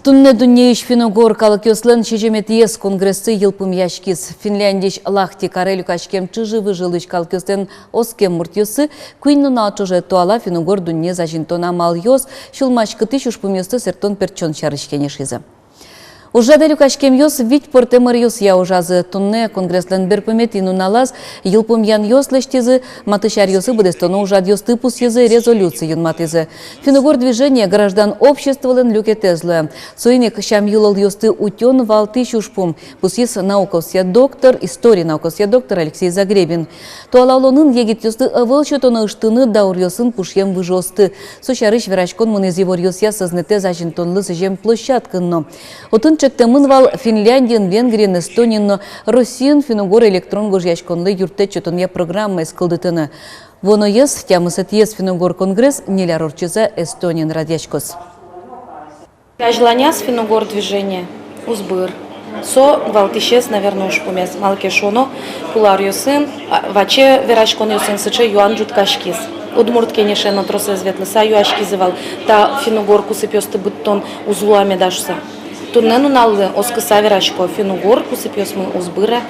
Тунне дунеиш финогор калакёслен чежемет конгрессы йылпым яшкис. Финляндич лахти карелю качкем чыжывы жилыч калакёслен оскем муртьёсы куинну научуже туала финогор дунне зажинтона малйос шулмач кытыш ушпумёсты сертон перчон чарышкенешизы. Уже качкем йос вить портемыр йос я ужазы тунне конгресслен берпымет инуналаз йылпым ян йос лештезы матышар йосы будестону ужад йос тыпус езы резолюции юнматызы. Финогор движение граждан обществолен люкетезлы. Соиник шам юлал йосты утен валты шушпум. Пусис науковсия доктор, история науковсия доктор Алексей Загребин. Туалаулонын егит йосты ывылчотоны ыштыны даур йосын пушьем выжосты. Сушарыш верачкон мунезивор йосия сознете зажинтонлы сыжем площадкынно. Чектемынвал Финляндиян, Венгриян, Эстониян, Россиян, Финогор электрон гожьячконлы юртечетония программа эскылдытыны. Воно ес, тямысет ес Финогор конгресс, неляр орчиза Эстониян радячкос. Желание с Финогор движение, узбыр. Со валтишес, наверное, уж помес малкешоно, кулар йосын, ваче верачкон йосын сыче юан жуткашкис. Удмурт кенешено тросе зветлыса юашкизывал, та Финогор кусыпёсты буттон узлуаме дашса. Туннену наллы оскыса верачко Финогор кусыпёсмы узбыра.